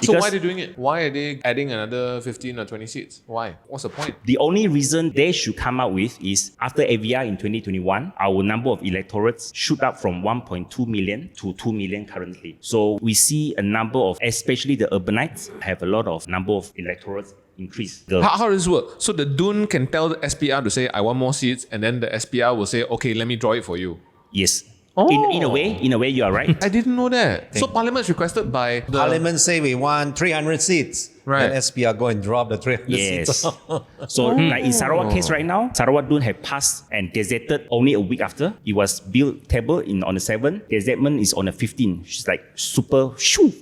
So why are they doing it? Why are they adding another 15 or 20 seats? Why? What's the point? The only reason they should come up with is after AVR in 2021, our number of electorates shoot up from 1.2 million to 2 million currently. So we see a number of, especially the urbanites, have a lot of number of electorates increase. How does this work? So the DUN can tell the SPR to say, I want more seats, and then the SPR will say, okay, let me draw it for you. Yes. Oh. In a way, you are right. I didn't know that. So Parliament is requested by the... Parliament say we want 300 seats. Right. And SPR go and drop the 300 seats. So like in Sarawak case right now, Sarawak DUN have passed and gazetted only a week after. It was built table on the 7th. Gazettement is on the 15th. Which is like super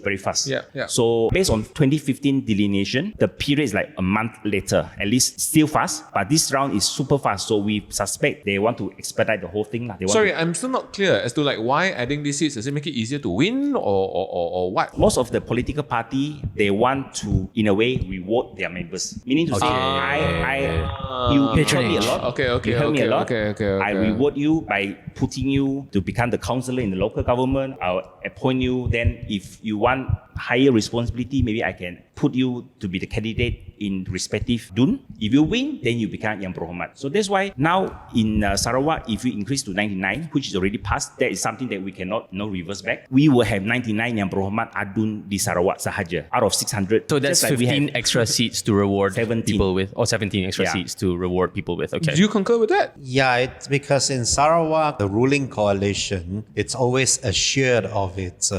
very fast. Yeah. So based on 2015 delineation, the period is like a month later. At least still fast, but this round is super fast. So we suspect they want to expedite the whole thing. I'm still not clear as to like why adding these seats. Does it make it easier to win or what? Most of the political party, they want to, in a way, reward their members. Meaning to say, you help me a lot. You help me a lot. I reward you by putting you to become the councillor in the local government. I'll appoint you. Then if you want higher responsibility, maybe I can put you to be the candidate in respective DUN. If you win, then you become Yang Berhormat. So that's why now in Sarawak, if we increase to 99, which is already passed, that is something that we cannot reverse back. We will have 99 Yang Berhormat ADUN di Sarawak sahaja out of 600. So that's 15 extra seats to reward 17 people with, or 17 extra seats to reward people with. Okay. Do you concur with that? Yeah, it's because in Sarawak, the ruling coalition, it's always assured of its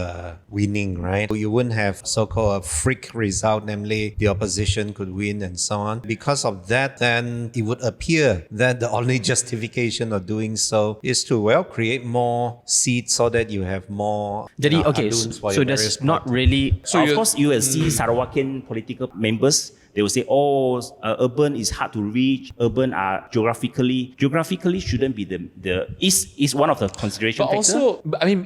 winning, right? You wouldn't have so-called a freak result, namely the opposition could win and so on. Because of that, then it would appear that the only justification of doing so is to, create more seats so that you have more ADUNs for so your that's various not parties. really... So of course, you will see Sarawakian political members, they will say, urban is hard to reach. Urban are geographically shouldn't be is one of the consideration factors. But also,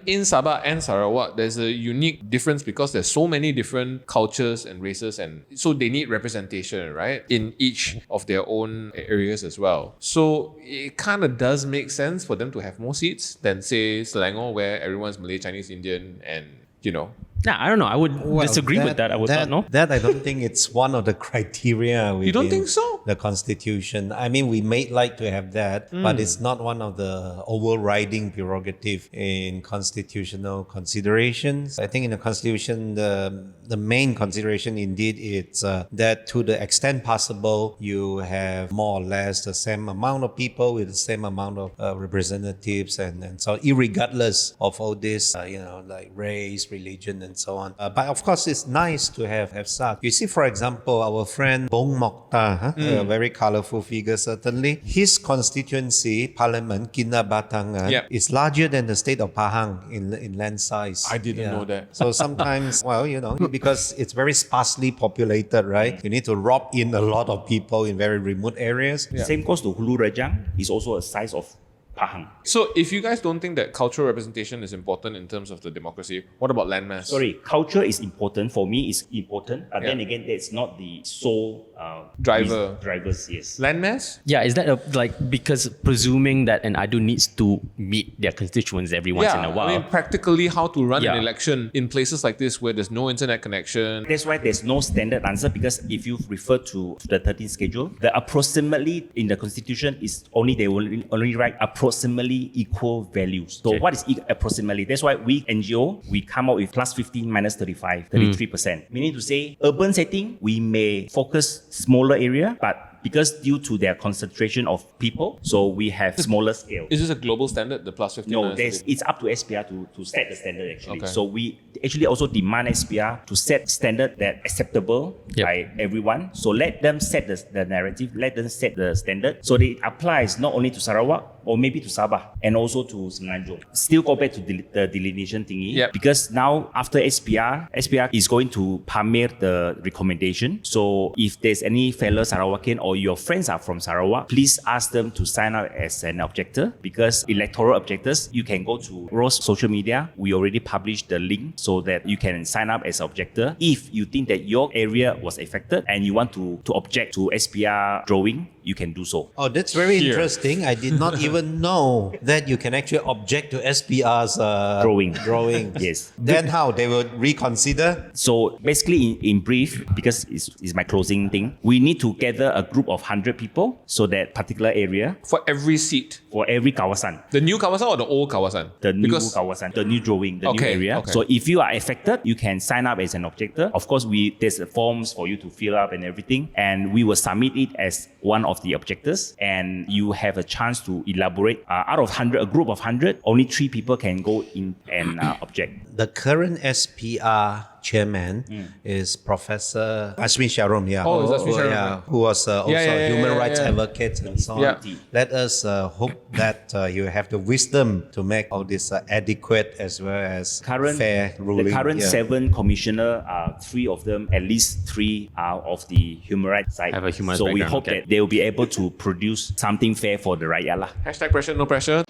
in Sabah and Sarawak, there's a unique difference because there's so many different cultures and races, and so they need representation, right? In each of their own areas as well. So it kind of does make sense for them to have more seats than say Selangor, where everyone's Malay, Chinese, Indian, and Nah, I don't know. I would disagree with that. I would not know. That I don't think it's one of the criteria. You don't think so? The Constitution. We may like to have that, but it's not one of the overriding prerogative in constitutional considerations. I think in the Constitution, the main consideration indeed is that to the extent possible, you have more or less the same amount of people with the same amount of representatives, and so irregardless of all this, like race, religion, and so on. But of course, it's nice to have such. You see, for example, our friend Bong Mokta, a very colorful figure, certainly. His constituency, Parliament, Kinabatangan, is larger than the state of Pahang in land size. I didn't know that. So sometimes, because it's very sparsely populated, right? You need to rob in a lot of people in very remote areas. Yeah. Same goes to Hulu Rajang, is also a size of Pahang. So if you guys don't think that cultural representation is important in terms of the democracy, what about landmass? Sorry, culture is important. For me, it's important. But then again, that's not the sole drivers, yes. Landmass? Yeah, is that because presuming that an ADUN needs to meet their constituents every once in a while? Practically how to run an election in places like this where there's no internet connection. That's why there's no standard answer, because if you refer to the 13th schedule, the approximately in the constitution is they will only write approximately equal values. So what is approximately? That's why we NGO, we come out with plus 15 minus 35, 33%. Meaning to say, urban setting, we may focus smaller area, but because due to their concentration of people, so we have smaller scale. Is this a global standard, the plus 15? No, it's up to SPR to set the standard actually. Okay. So we actually also demand SPR to set standard that acceptable by everyone. So let them set the narrative, let them set the standard. So it applies not only to Sarawak or maybe to Sabah and also to Semenanjung. Still go back to the delineation thingy, because now after SPR is going to pamer the recommendation. So if there's any fellow Sarawakian or your friends are from Sarawak, please ask them to sign up as an objector, because electoral objectors, you can go to Rose social media. We already published the link so that you can sign up as objector if you think that your area was affected and you want to object to SPR drawing you can do so. Oh, that's very Here. interesting. I did not even know that you can actually object to SPR's drawing. Yes. Then how? They will reconsider? So basically, in brief, because it's my closing thing, we need to gather a group of 100 people, so that particular area For every seat. for every kawasan. The new Kawasan or the old Kawasan? The new Because kawasan, the new drawing, the Okay, new area. okay. So if you are affected, you can sign up as an objector. Of course, there's forms for you to fill up and everything, and we will submit it as one of the objectors, and you have a chance to elaborate. Out of 100, a group of 100, only 3 people can go in and object. The current SPR chairman is Professor Asmi Sharom, Oh, is Asmi Sharom, yeah, right. who was also yeah, human yeah, rights yeah. advocate and so on. Yeah. Let us hope that you have the wisdom to make all this adequate as well as fair ruling. The current Yeah. 7 commissioner, 3 of them, at least 3 are of the human rights side. Have a human rights so we background, hope okay. that they will be able to produce something fair for the rakyat lah. #pressure, no pressure.